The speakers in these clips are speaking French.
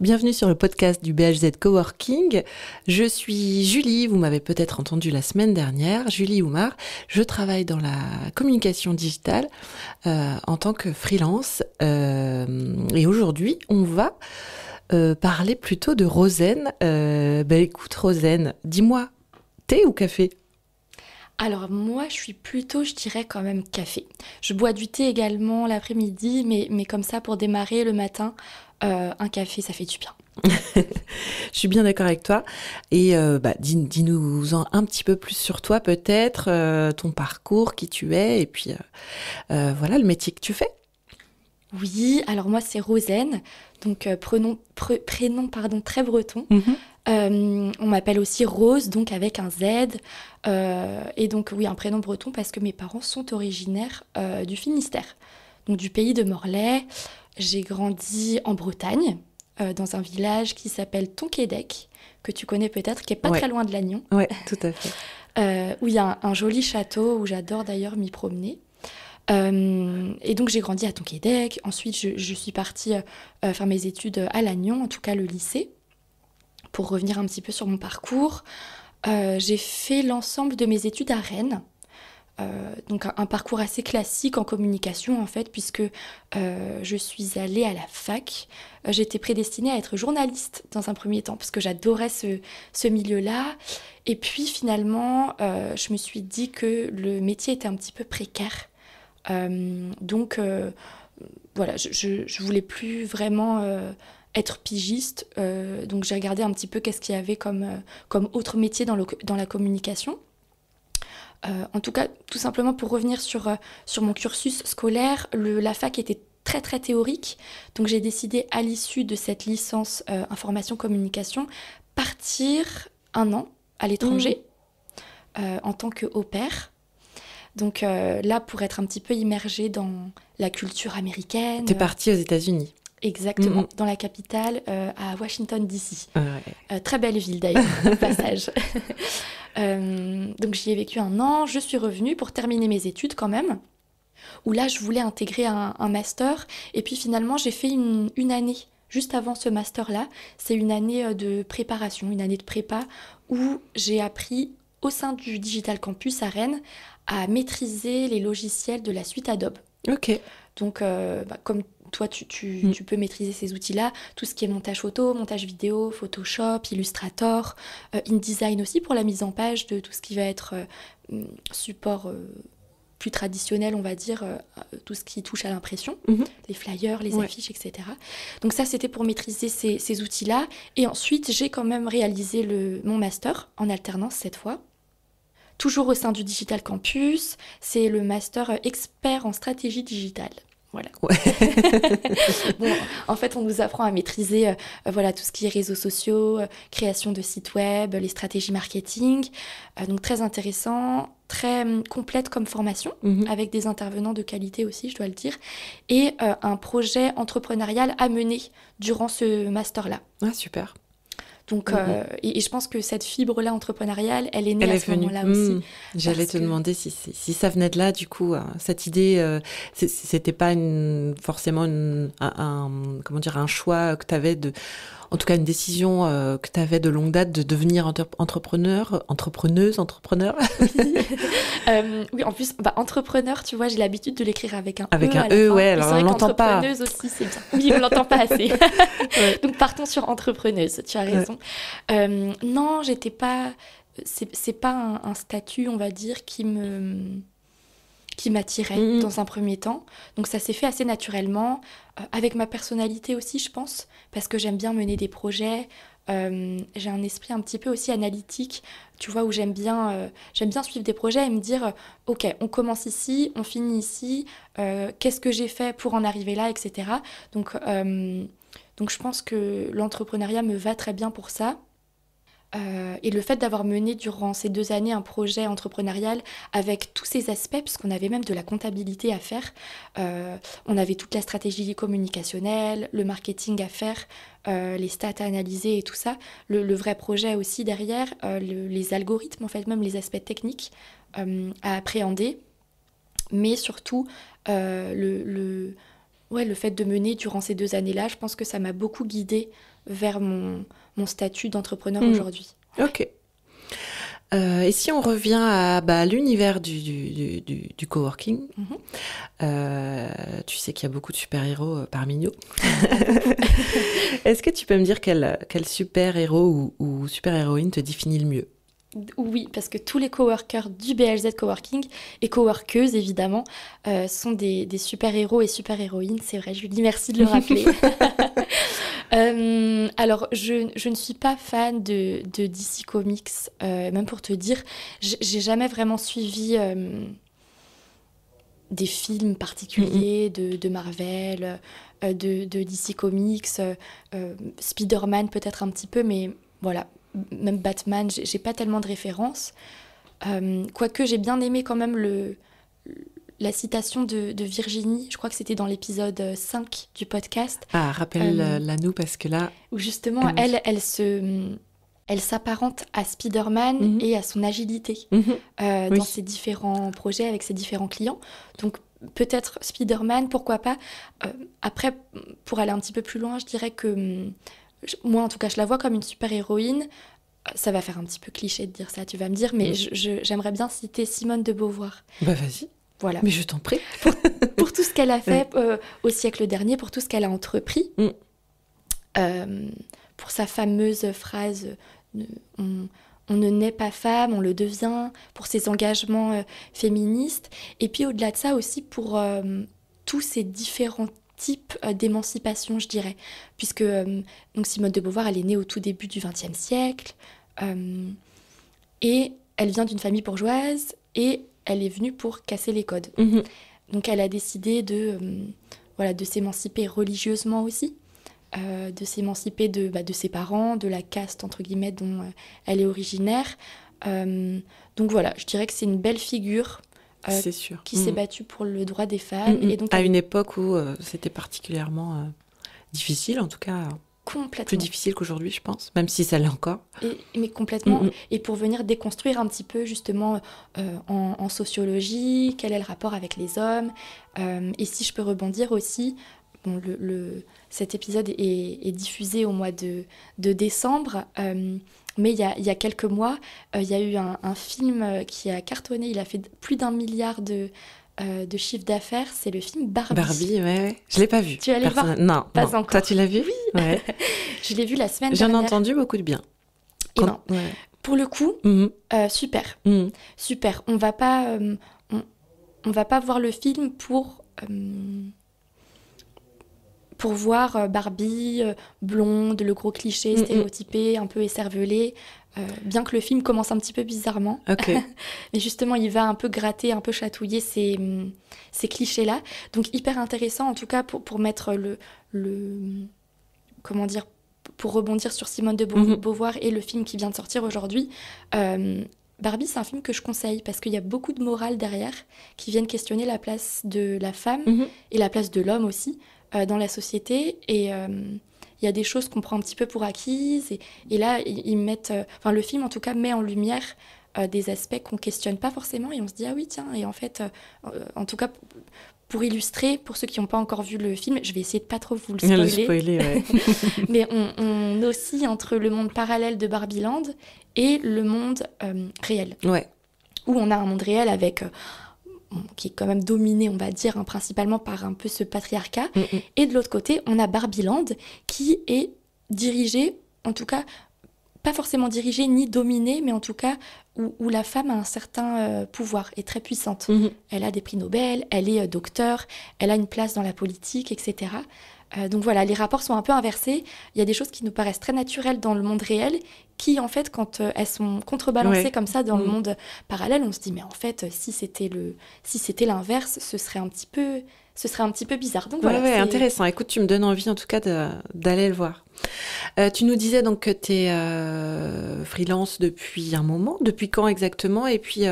Bienvenue sur le podcast du BHZ Coworking. Je suis Julie, vous m'avez peut-être entendu la semaine dernière, Julie Oumar. Je travaille dans la communication digitale en tant que freelance. Et aujourd'hui, on va parler plutôt de Rosen. Écoute Rosen, dis-moi, thé ou café ? Alors moi, je suis plutôt, je dirais quand même café. Je bois du thé également l'après-midi, mais comme ça, pour démarrer le matin, un café, ça fait du bien. Je suis bien d'accord avec toi. Et dis-nous un petit peu plus sur toi peut-être, ton parcours, qui tu es, et puis voilà le métier que tu fais. Oui, alors moi, c'est Rosen, donc prénom très breton. On m'appelle aussi Rose, donc avec un Z. Et donc oui, un prénom breton parce que mes parents sont originaires du Finistère, donc du pays de Morlaix. J'ai grandi en Bretagne, dans un village qui s'appelle Tonquédec, que tu connais peut-être, qui est pas très loin de Lannion. Oui, tout à fait. Où il y a un joli château, où j'adore d'ailleurs m'y promener. Et donc j'ai grandi à Tonquédec. Ensuite, je suis partie faire mes études à Lannion, en tout cas le lycée. Pour revenir un petit peu sur mon parcours, j'ai fait l'ensemble de mes études à Rennes. Donc un parcours assez classique en communication en fait, puisque je suis allée à la fac. J'étais prédestinée à être journaliste dans un premier temps, parce que j'adorais ce milieu-là. Et puis finalement, je me suis dit que le métier était un petit peu précaire. Donc voilà, je voulais plus vraiment être pigiste. Donc j'ai regardé un petit peu qu'est-ce qu'il y avait comme autre métier dans la communication. En tout cas, tout simplement pour revenir sur mon cursus scolaire, la fac était très très théorique. Donc j'ai décidé à l'issue de cette licence information communication partir un an à l'étranger en tant que au pair. Donc là, pour être un petit peu immergée dans la culture américaine. T'es partie aux États-Unis. Exactement, dans la capitale, à Washington DC. Ouais. Très belle ville d'ailleurs, au passage. Donc j'y ai vécu un an, je suis revenue pour terminer mes études quand même, où là je voulais intégrer un master, et puis finalement j'ai fait une année. Juste avant ce master-là, c'est une année de préparation, une année de prépa, où j'ai appris au sein du Digital Campus à Rennes à maîtriser les logiciels de la suite Adobe. Ok. Donc comme toi, tu peux maîtriser ces outils-là, tout ce qui est montage photo, montage vidéo, Photoshop, Illustrator, InDesign aussi pour la mise en page de tout ce qui va être support plus traditionnel, on va dire, tout ce qui touche à l'impression, les flyers, les affiches, etc. Donc ça, c'était pour maîtriser ces outils-là. Et ensuite, j'ai quand même réalisé mon master en alternance cette fois. Toujours au sein du Digital Campus, c'est le master expert en stratégie digitale. Voilà. Ouais. Bon, en fait, on nous apprend à maîtriser voilà, tout ce qui est réseaux sociaux, création de sites web, les stratégies marketing. Donc très intéressant, très complète comme formation, avec des intervenants de qualité aussi, je dois le dire, et un projet entrepreneurial à mener durant ce master-là. Ah, super. Donc, et je pense que cette fibre-là entrepreneuriale, elle est née à ce moment-là aussi. J'allais te demander si ça venait de là, du coup, cette idée, c'était pas forcément un choix que tu avais en tout cas une décision que tu avais de longue date de devenir entrepreneur. Oui, en plus, entrepreneur, tu vois, j'ai l'habitude de l'écrire avec un E. Avec un E, ouais, alors on l'entend pas. Entrepreneuse aussi, c'est bien. Oui, on l'entend pas assez. Ouais. Donc partons sur entrepreneuse, tu as raison. Ouais. Non, j'étais pas. C'est pas un statut, on va dire, qui m'attirait dans un premier temps. Donc ça s'est fait assez naturellement, avec ma personnalité aussi, je pense, parce que j'aime bien mener des projets. J'ai un esprit un petit peu aussi analytique, tu vois, où j'aime bien suivre des projets et me dire, ok, on commence ici, on finit ici, qu'est-ce que j'ai fait pour en arriver là, etc. Donc je pense que l'entrepreneuriat me va très bien pour ça. Et le fait d'avoir mené durant ces 2 années un projet entrepreneurial avec tous ces aspects, puisqu'on avait même de la comptabilité à faire, on avait toute la stratégie communicationnelle, le marketing à faire, les stats à analyser et tout ça, le vrai projet aussi derrière, les algorithmes, en fait, même les aspects techniques à appréhender, mais surtout le fait de mener durant ces 2 années-là, je pense que ça m'a beaucoup guidée vers mon statut d'entrepreneur aujourd'hui. Ok. Et si on revient à l'univers du coworking, tu sais qu'il y a beaucoup de super-héros parmi nous. Est-ce que tu peux me dire quel super-héros ou super-héroïne te définit le mieux? Oui, parce que tous les coworkers du BHZ Coworking et coworkeuses, évidemment, sont des super-héros et super-héroïnes. C'est vrai, Julie, merci de le rappeler. Alors, je ne suis pas fan de DC Comics, même pour te dire, j'ai jamais vraiment suivi des films particuliers de Marvel, de DC Comics, Spider-Man peut-être un petit peu, mais voilà, même Batman, j'ai pas tellement de références. Quoique j'ai bien aimé quand même la citation de Virginie, je crois que c'était dans l'épisode 5 du podcast. Ah, rappelle-la nous parce que là... Où justement, elle s'apparente à Spider-Man et à son agilité dans ses différents projets avec ses différents clients. Donc peut-être Spider-Man, pourquoi pas. Après, pour aller un petit peu plus loin, je dirais que moi, en tout cas, je la vois comme une super-héroïne. Ça va faire un petit peu cliché de dire ça, tu vas me dire, mais j'aimerais bien citer Simone de Beauvoir. Bah vas-y. Voilà. Mais je t'en prie. Pour tout ce qu'elle a fait au siècle dernier, pour tout ce qu'elle a entrepris, pour sa fameuse phrase on ne naît pas femme, on le devient, pour ses engagements féministes, et puis au-delà de ça aussi pour tous ces différents types d'émancipation, je dirais, puisque donc Simone de Beauvoir, elle est née au tout début du XXe siècle, et elle vient d'une famille bourgeoise, et elle est venue pour casser les codes. Donc elle a décidé de s'émanciper religieusement aussi, de s'émanciper de ses parents, de la caste entre guillemets dont elle est originaire. Donc voilà, je dirais que c'est une belle figure c'est sûr. Qui s'est battue pour le droit des femmes. Et donc, à une époque où c'était particulièrement difficile, en tout cas complètement. Plus difficile qu'aujourd'hui, je pense, même si ça l'est encore. Mais complètement. Et pour venir déconstruire un petit peu justement en sociologie, quel est le rapport avec les hommes. Et si je peux rebondir aussi, bon, cet épisode est diffusé au mois de décembre, mais il y a quelques mois, il y a eu un film qui a cartonné, il a fait plus d'1 milliard de chiffre d'affaires, c'est le film Barbie. Barbie, ouais. Je l'ai pas vu. Tu allais voir? Non, pas non. encore. Toi, tu l'as vu? Oui. Ouais. Je l'ai vu la semaine dernière. J'en ai entendu beaucoup de bien. Et ben, pour le coup, super. Super. On va pas voir le film pour voir Barbie, blonde, le gros cliché stéréotypé, un peu écervelé, bien que le film commence un petit peu bizarrement. Okay. Mais justement, il va un peu gratter, un peu chatouiller ces clichés-là. Donc hyper intéressant, en tout cas, pour mettre comment dire, pour rebondir sur Simone de Beauvoir et le film qui vient de sortir aujourd'hui. Barbie, c'est un film que je conseille parce qu'il y a beaucoup de morale derrière qui viennent questionner la place de la femme et la place de l'homme aussi dans la société. Et il y a des choses qu'on prend un petit peu pour acquises. Et là, ils mettent... le film, en tout cas, met en lumière des aspects qu'on ne questionne pas forcément. Et on se dit, ah oui, tiens, et en fait, en tout cas... Pour illustrer, pour ceux qui n'ont pas encore vu le film, je vais essayer de pas trop vous le spoiler. Le spoiler, ouais. Mais on oscille entre le monde parallèle de Barbieland et le monde réel. Ouais. Où on a un monde réel avec qui est quand même dominé, on va dire, principalement par un peu ce patriarcat. Et de l'autre côté, on a Barbieland qui est dirigé, en tout cas, pas forcément dirigée ni dominée, mais en tout cas où la femme a un certain pouvoir, est très puissante. Elle a des prix Nobel, elle est docteur, elle a une place dans la politique, etc. Donc voilà, les rapports sont un peu inversés. Il y a des choses qui nous paraissent très naturelles dans le monde réel, qui en fait, quand elles sont contrebalancées comme ça dans le monde parallèle, on se dit mais en fait, si c'était l'inverse, ce serait un petit peu bizarre. Donc voilà, ouais, intéressant. Écoute, tu me donnes envie en tout cas d'aller le voir. Tu nous disais donc que tu es freelance depuis un moment. Depuis quand exactement? Et puis,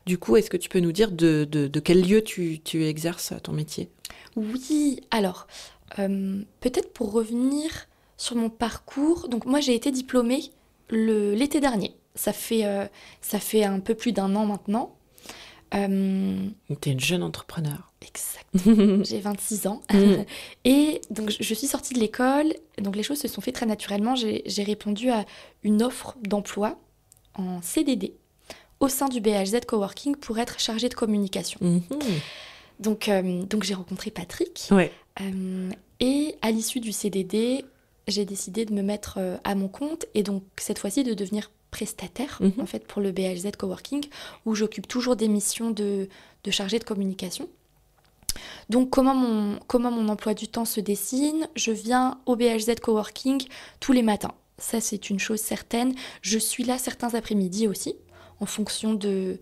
du coup, est-ce que tu peux nous dire de quel lieu tu exerces ton métier? Oui, alors, peut-être pour revenir sur mon parcours. Donc moi, j'ai été diplômée l'été dernier. Ça fait un peu plus d'1 an maintenant. T'es une jeune entrepreneur. Exactement, j'ai 26 ans. Et donc, je suis sortie de l'école, donc les choses se sont faites très naturellement. J'ai répondu à une offre d'emploi en CDD au sein du BHZ Coworking pour être chargée de communication. Donc j'ai rencontré Patrick. Ouais. Et à l'issue du CDD, j'ai décidé de me mettre à mon compte et donc cette fois-ci de devenir prestataire en fait pour le BHZ Coworking où j'occupe toujours des missions de chargée de communication. Donc comment mon emploi du temps se dessine? Je viens au BHZ Coworking tous les matins. Ça c'est une chose certaine. Je suis là certains après-midi aussi en fonction du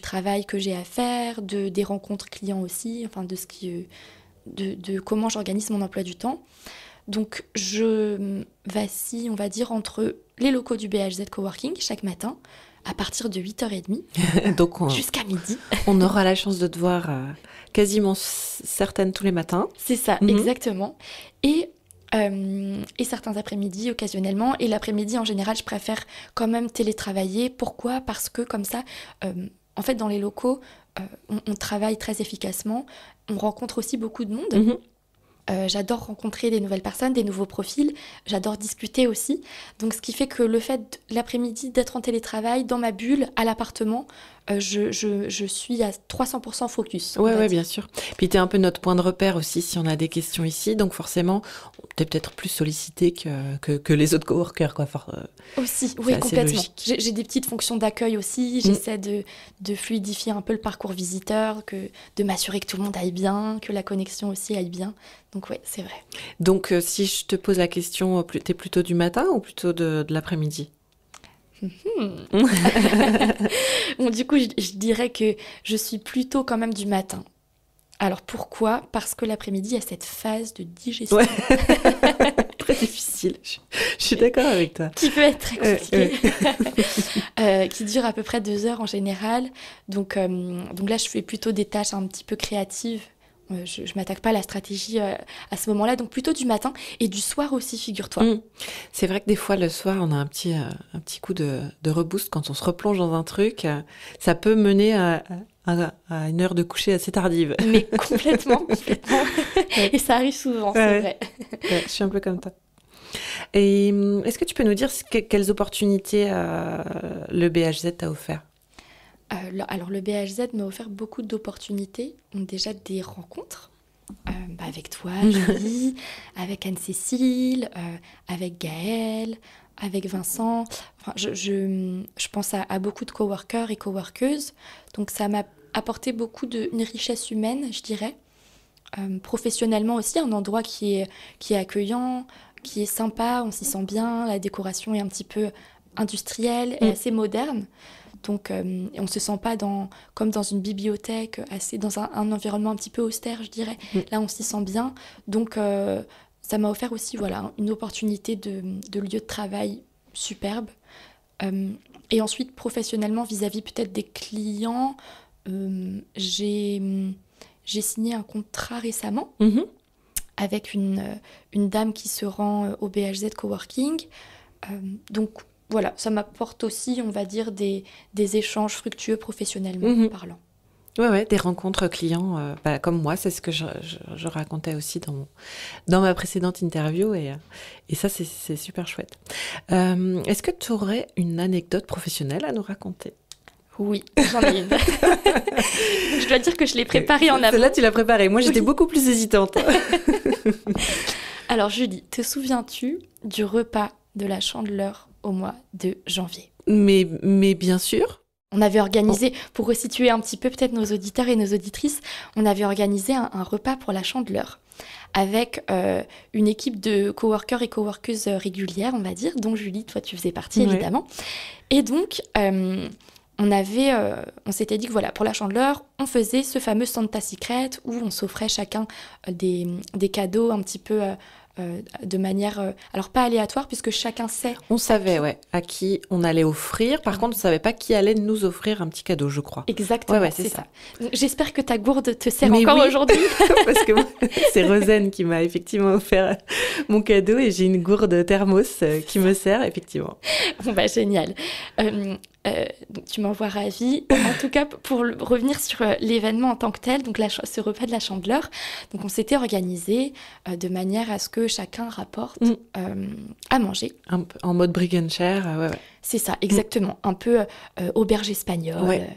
travail que j'ai à faire, des rencontres clients aussi, enfin de comment j'organise mon emploi du temps. Donc je vacille, on va dire, entre les locaux du BHZ Coworking chaque matin, à partir de 8h30 Donc jusqu'à midi. On aura la chance de te voir quasiment certaines tous les matins. C'est ça, exactement. Et certains après-midi occasionnellement. Et l'après-midi, en général, je préfère quand même télétravailler. Pourquoi ? Parce que comme ça, en fait, dans les locaux, on travaille très efficacement. On rencontre aussi beaucoup de monde. J'adore rencontrer des nouvelles personnes, des nouveaux profils. J'adore discuter aussi. Donc, ce qui fait que le fait, l'après-midi, d'être en télétravail, dans ma bulle, à l'appartement, je suis à 300% focus. Ouais, bien sûr. Puis, tu es un peu notre point de repère aussi si on a des questions ici. Donc, forcément, tu es peut-être plus sollicité que les autres coworkers, quoi. Aussi, oui, complètement. J'ai des petites fonctions d'accueil aussi. J'essaie de fluidifier un peu le parcours visiteur, de m'assurer que tout le monde aille bien, que la connexion aussi aille bien. Donc, ouais, c'est vrai. Donc, si je te pose la question, t'es plutôt du matin ou plutôt de l'après-midi ? Bon, du coup, je dirais que je suis plutôt quand même du matin. Alors pourquoi ? Parce que l'après-midi, il y a cette phase de digestion. Ouais. Très difficile. Je suis d'accord avec toi. Qui peut être très compliquée. Qui dure à peu près 2 heures en général. Donc là, je fais plutôt des tâches un petit peu créatives. Je ne m'attaque pas à la stratégie à ce moment-là, donc plutôt du matin et du soir aussi, figure-toi. C'est vrai que des fois, le soir, on a un petit coup de reboost quand on se replonge dans un truc. Ça peut mener à une heure de coucher assez tardive. Mais complètement. Et ça arrive souvent, c'est vrai. Ouais, je suis un peu comme toi. Et est-ce que tu peux nous dire quelles opportunités le BHZ t'a offert ? Alors le BHZ m'a offert beaucoup d'opportunités, déjà des rencontres avec toi, Julie, avec Anne-Cécile, avec Gaëlle, avec Vincent. Enfin, je pense à beaucoup de coworkers et coworkeuses, donc ça m'a apporté beaucoup une richesse humaine, je dirais. Professionnellement aussi, un endroit qui est accueillant, qui est sympa, on s'y sent bien, la décoration est un petit peu industrielle et assez moderne. Donc, on ne se sent pas comme dans une bibliothèque, dans un environnement un petit peu austère, je dirais. Là, on s'y sent bien. Donc, ça m'a offert aussi une opportunité de lieu de travail superbe. Et ensuite, professionnellement, vis-à-vis peut-être des clients, j'ai signé un contrat récemment avec une dame qui se rend au BHZ Coworking. Donc, voilà, ça m'apporte aussi, on va dire, des échanges fructueux professionnellement parlant. Ouais, des rencontres clients, comme moi, c'est ce que je racontais aussi dans ma précédente interview, et ça, c'est super chouette. Est-ce que tu aurais une anecdote professionnelle à nous raconter ? Oui, j'en ai une. Je dois dire que je l'ai préparée en amont. Celle-là, tu l'as préparée. Moi, j'étais beaucoup plus hésitante. Alors, Julie, te souviens-tu du repas de la Chandeleur au mois de janvier ? Mais bien sûr. On avait organisé, pour resituer un petit peu peut-être nos auditeurs et nos auditrices, on avait organisé un repas pour la Chandeleur avec une équipe de coworkers et coworkeuses régulières, on va dire, dont Julie, toi tu faisais partie évidemment. Et donc, on s'était dit que voilà, pour la Chandeleur, on faisait ce fameux Santa Secret où on s'offrait chacun des cadeaux un petit peu de manière, alors pas aléatoire, puisque chacun sait. On savait, à qui on allait offrir. Par contre, on ne savait pas qui allait nous offrir un petit cadeau, je crois. Exactement, c'est ça. Donc, j'espère que ta gourde te sert encore aujourd'hui. Parce que c'est Rosen qui m'a effectivement offert mon cadeau et j'ai une gourde thermos qui me sert, effectivement. Bon, génial. Donc tu m'envoies ravie. En tout cas, pour revenir sur l'événement en tant que tel, donc ce repas de la Chandeleur, donc on s'était organisé de manière à ce que chacun rapporte à manger. Un peu en mode brig and share, ouais. C'est ça, exactement. Un peu auberge espagnole. Ouais.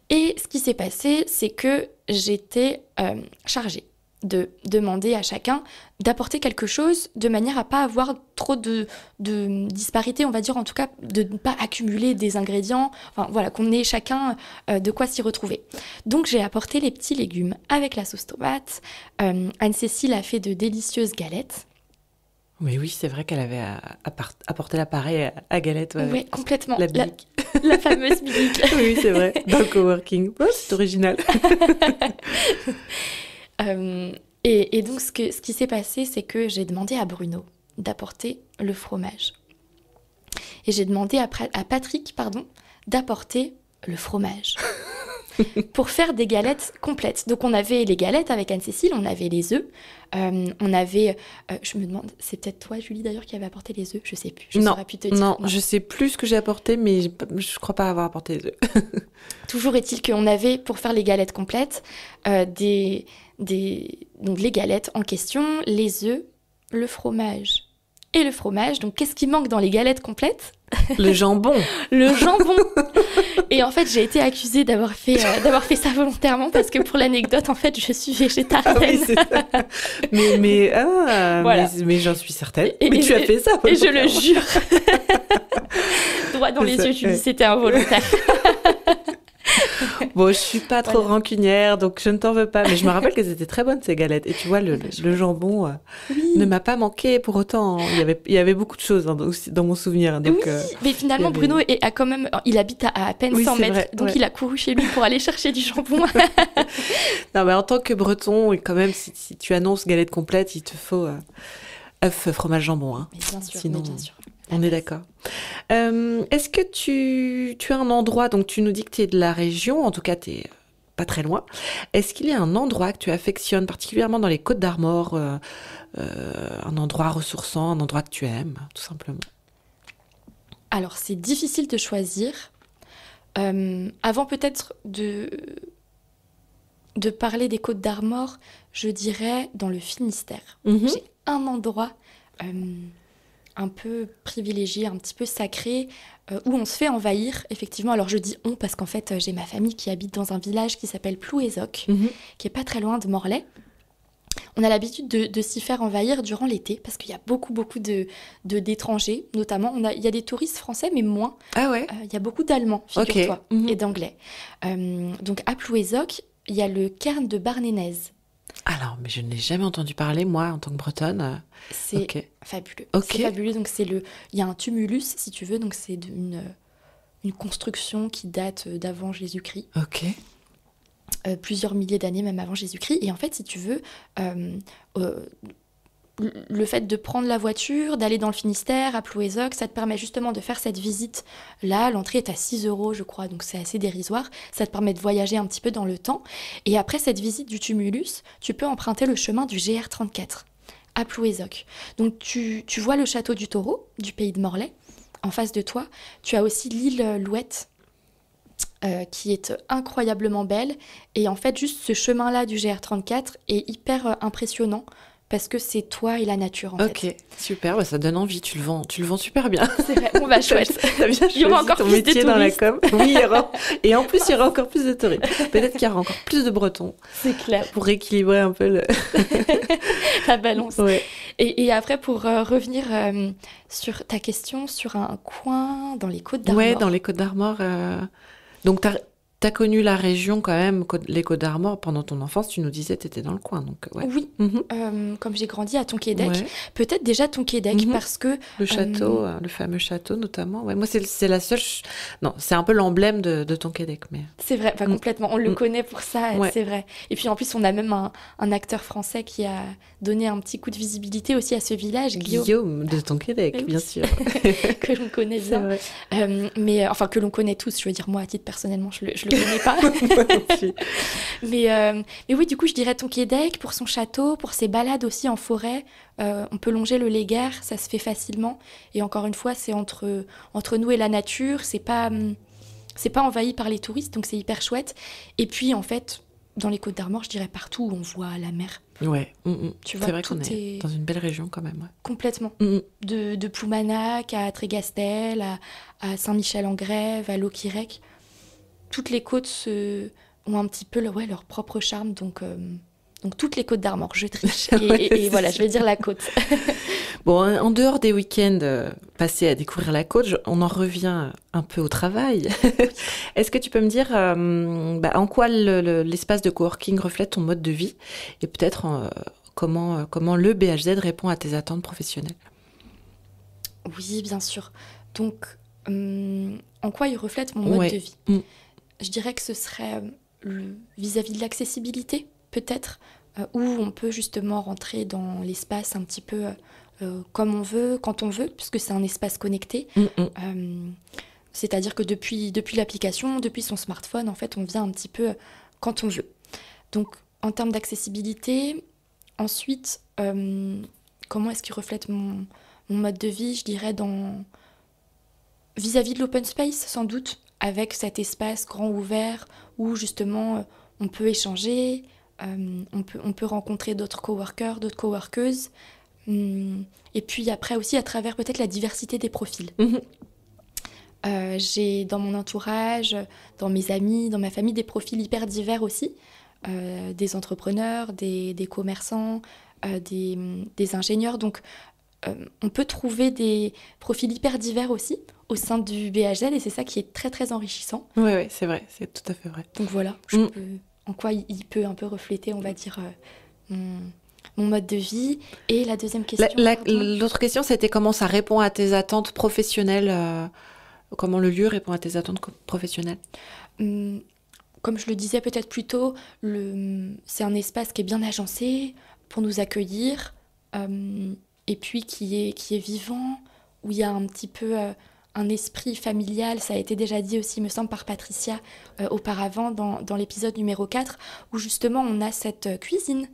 Et ce qui s'est passé, c'est que j'étais chargée de demander à chacun d'apporter quelque chose de manière à pas avoir trop de disparité, on va dire, en tout cas de ne pas accumuler des ingrédients, enfin voilà, qu'on ait chacun de quoi s'y retrouver. Donc j'ai apporté les petits légumes avec la sauce tomate. Anne-Cécile a fait de délicieuses galettes. Mais oui, c'est vrai qu'elle avait apporté l'appareil à Galette. Ouais, Oui, complètement. La bique. La fameuse bique. Oui, c'est vrai, dans le coworking. Oh, c'est original. Et donc, ce qui s'est passé, c'est que j'ai demandé à Bruno d'apporter le fromage. Et j'ai demandé à Patrick, d'apporter le fromage. Pour faire des galettes complètes. Donc, on avait les galettes avec Anne-Cécile, on avait les œufs, on avait... je me demande, c'est peut-être toi, Julie, d'ailleurs, qui avait apporté les œufs? Je sais plus, je saurais plus te dire. Non, je sais plus ce que j'ai apporté, mais je crois pas avoir apporté les œufs. Toujours est-il qu'on avait, pour faire les galettes complètes, donc les galettes en question, les œufs, le fromage. Et le fromage, donc qu'est-ce qui manque dans les galettes complètes? Le jambon. Le jambon. Et en fait, j'ai été accusée d'avoir fait ça volontairement parce que pour l'anecdote, en fait, je suis végétarienne. Ah oui, voilà. mais j'en suis certaine. Mais tu as fait ça. Et je le jure. Droit dans les yeux, Julie, c'était involontaire. Bon, je suis pas trop rancunière, donc je ne t'en veux pas. Mais je me rappelle qu'elles étaient très bonnes, ces galettes. Et tu vois, le jambon ne m'a pas manqué pour autant. Il y avait beaucoup de choses dans mon souvenir. Donc, oui, mais finalement, Bruno a quand même... Il habite à peine 100 mètres, vrai, donc il a couru chez lui pour aller chercher du jambon. Non, mais en tant que breton, et quand même, si tu annonces galette complète, il te faut œuf, fromage, jambon. Hein. Mais bien sûr, Sinon, bien sûr. On est d'accord. Est-ce que tu as un endroit, donc tu nous dis que tu es de la région, en tout cas tu n'es pas très loin. Est-ce qu'il y a un endroit que tu affectionnes particulièrement dans les Côtes d'Armor, un endroit ressourçant, un endroit que tu aimes, tout simplement? Alors c'est difficile de choisir. Avant peut-être de parler des Côtes d'Armor, je dirais dans le Finistère. J'ai un endroit... un peu privilégié, un petit peu sacré, où on se fait envahir, effectivement. Alors je dis on parce qu'en fait, j'ai ma famille qui habite dans un village qui s'appelle Plouézoc, qui est pas très loin de Morlaix. On a l'habitude de s'y faire envahir durant l'été, parce qu'il y a beaucoup d'étrangers, notamment. Il y a des touristes français, mais moins. Ah ouais. Il y a beaucoup d'Allemands, figure-toi, et d'Anglais. Donc à Plouézoc, il y a le cairn de Barnénez. Alors, mais je n'ai jamais entendu parler, moi, en tant que bretonne. C'est fabuleux. Okay. C'est fabuleux. Donc, il y a un tumulus, si tu veux. Donc, c'est une construction qui date d'avant Jésus-Christ. Ok. Plusieurs milliers d'années, même avant Jésus-Christ. Et en fait, si tu veux, le fait de prendre la voiture, d'aller dans le Finistère, à Plouézoc, ça te permet justement de faire cette visite-là. L'entrée est à 6 €, je crois, donc c'est assez dérisoire. Ça te permet de voyager un petit peu dans le temps. Et après cette visite du tumulus, tu peux emprunter le chemin du GR34 à Plouézoc. Donc tu vois le château du Taureau, du pays de Morlaix, en face de toi. Tu as aussi l'île Louette, qui est incroyablement belle. Et en fait, juste ce chemin-là du GR34 est hyper impressionnant. Parce que c'est toi et la nature, en fait. Ok, super, ça donne envie, tu le vends super bien. C'est vrai, bon bah chouette. T'as bien il y aura encore ton plus de métier touristes. dans la com. Oui, et en plus, il y aura encore plus de touristes. Peut-être qu'il y aura encore plus de Bretons. C'est clair. Pour rééquilibrer un peu la balance. Ouais. Et après, pour revenir sur ta question, sur un coin dans les Côtes d'Armor. Ouais, dans les Côtes d'Armor. Donc, t'as connu la région quand même, les Côtes d'Armor, pendant ton enfance, tu nous disais que t'étais dans le coin. Donc, ouais. Oui, comme j'ai grandi à Tonquédec, ouais. Peut-être déjà Tonquédec, parce que... Le château, le fameux château notamment. Ouais, moi, c'est la seule... Non, c'est un peu l'emblème de Tonquédec. Mais... C'est vrai, complètement, on le connaît pour ça, ouais. C'est vrai. Et puis en plus, on a même un acteur français qui a donné un petit coup de visibilité aussi à ce village, Guillaume de Tonquédec, bien sûr. Que l'on connaît bien. Mais enfin, que l'on connaît tous, je veux dire, moi, à titre personnellement, je le connais pas. mais oui, du coup, je dirais Tonquédec pour son château, pour ses balades aussi en forêt. On peut longer le Léguer, ça se fait facilement. Et encore une fois, c'est entre nous et la nature. C'est pas c'est pas envahi par les touristes, donc c'est hyper chouette. Et puis en fait, dans les Côtes-d'Armor, je dirais partout où on voit la mer. Ouais, Tu vois, c'est vrai qu'on tout est est dans une belle région quand même. Ouais. complètement. Mm. De Ploumanac à Trégastel, à Saint-Michel-en-Grève, à Loquirec. Toutes les côtes ont un petit peu leur propre charme, donc toutes les Côtes d'Armor, je triche. Ouais, Et voilà, je vais dire la côte. Bon, en dehors des week-ends passés à découvrir la côte, on en revient un peu au travail. Est-ce que tu peux me dire en quoi l'espace de coworking reflète ton mode de vie et peut-être comment le BHZ répond à tes attentes professionnelles? Oui, bien sûr. Donc, en quoi il reflète mon mode de vie? Je dirais que ce serait vis-à-vis de l'accessibilité, peut-être, où on peut justement rentrer dans l'espace un petit peu comme on veut, quand on veut, puisque c'est un espace connecté. C'est-à-dire que depuis l'application, depuis son smartphone, en fait, on vient un petit peu quand on veut. Donc, en termes d'accessibilité, ensuite, comment est-ce qu'il reflète mon mode de vie? Je dirais vis-à-vis de l'open space, sans doute, avec cet espace grand ouvert où justement on peut échanger, on peut rencontrer d'autres coworkers, d'autres coworkeuses, et puis après aussi à travers peut-être la diversité des profils. J'ai dans mon entourage, dans mes amis, dans ma famille, des profils hyper divers aussi, des entrepreneurs, des commerçants, des ingénieurs, donc on peut trouver des profils hyper divers aussi au sein du BHZ et c'est ça qui est très très enrichissant. Oui, c'est vrai, c'est tout à fait vrai. Donc voilà, en quoi il peut un peu refléter, on va dire, mon mode de vie. Et la deuxième question... L'autre question, c'était comment ça répond à tes attentes professionnelles, comment le lieu répond à tes attentes professionnelles? Comme je le disais peut-être plus tôt, c'est un espace qui est bien agencé pour nous accueillir, et puis qui est vivant, où il y a un petit peu un esprit familial. Ça a été déjà dit aussi, me semble, par Patricia auparavant dans l'épisode numéro 4, où justement on a cette cuisine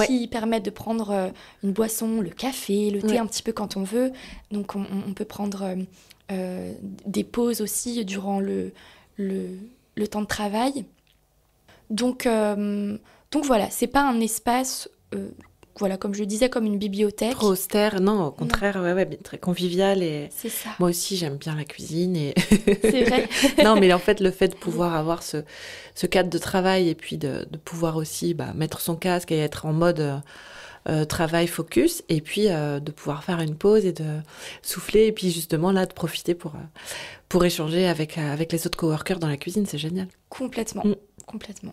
qui permet de prendre une boisson, le café, le thé un petit peu quand on veut. Donc on peut prendre des pauses aussi durant le temps de travail. Donc voilà, c'est pas un espace... voilà, comme je le disais, comme une bibliothèque. Trop austère, non, au contraire, ouais, très convivial. Et c'est ça. Moi aussi, j'aime bien la cuisine. Et... C'est vrai. Non, mais en fait, le fait de pouvoir avoir ce cadre de travail et puis de pouvoir aussi mettre son casque et être en mode travail focus et puis de pouvoir faire une pause et de souffler et puis justement là, de profiter pour échanger avec les autres coworkers dans la cuisine, c'est génial. Complètement, complètement.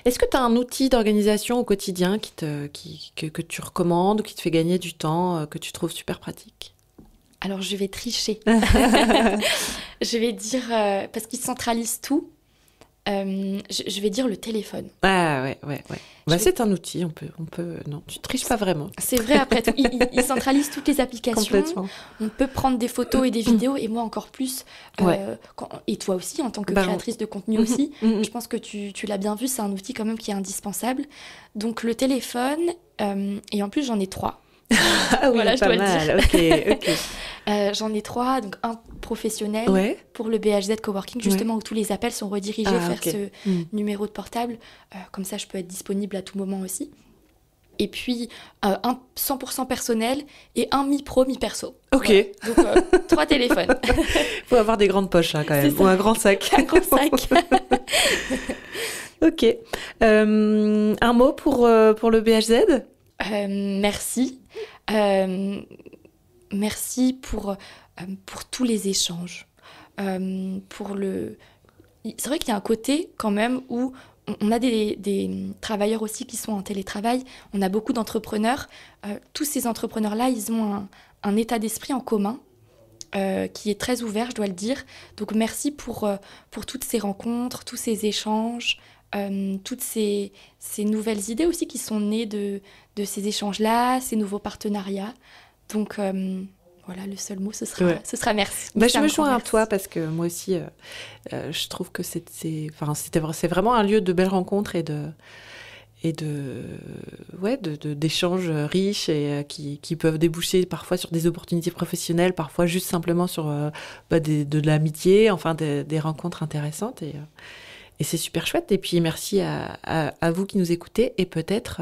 Est-ce que tu as un outil d'organisation au quotidien que tu recommandes, qui te fait gagner du temps, que tu trouves super pratique? Alors, je vais tricher. Je vais dire, parce qu'il centralise tout, je vais dire le téléphone. Ah ouais. C'est un outil, on peut... Non, tu triches pas vraiment. C'est vrai, après tout. Il centralise toutes les applications. Complètement. On peut prendre des photos et des vidéos, et moi encore plus. Et toi aussi, en tant que créatrice de contenu aussi. Je pense que tu l'as bien vu, c'est un outil quand même qui est indispensable. Donc le téléphone, et en plus j'en ai 3. Ah oui, voilà, pas mal, ok. J'en ai 3, donc un professionnel pour le BHZ Coworking, justement où tous les appels sont redirigés vers ce numéro de portable. Comme ça, je peux être disponible à tout moment aussi. Et puis, un 100% personnel et un mi-pro, mi-perso. Ok. Voilà. Donc, 3 téléphones. Il faut avoir des grandes poches, hein, quand même. Ou un grand sac. Un grand sac. Ok. Un mot pour le BHZ? Merci. Merci pour tous les échanges. C'est vrai qu'il y a un côté quand même où on a des travailleurs aussi qui sont en télétravail. On a beaucoup d'entrepreneurs. Tous ces entrepreneurs-là, ils ont un état d'esprit en commun qui est très ouvert, je dois le dire. Donc merci pour toutes ces rencontres, tous ces échanges, toutes ces nouvelles idées aussi qui sont nées de ces échanges-là, ces nouveaux partenariats. Donc voilà, le seul mot, ce sera merci. Je me joins à toi parce que moi aussi, je trouve que c'est vraiment un lieu de belles rencontres et d'échanges riches et qui peuvent déboucher parfois sur des opportunités professionnelles, parfois juste simplement sur de l'amitié, enfin des rencontres intéressantes. Et c'est super chouette. Et puis merci à vous qui nous écoutez. Et peut-être,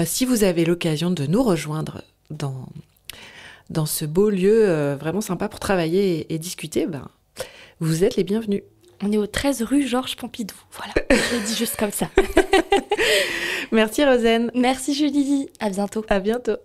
si vous avez l'occasion de nous rejoindre dans ce beau lieu vraiment sympa pour travailler et discuter, vous êtes les bienvenus. On est au 13 rue Georges Pompidou. Voilà, je l'ai dit juste comme ça. Merci Rosen. Merci Julie, à bientôt. À bientôt.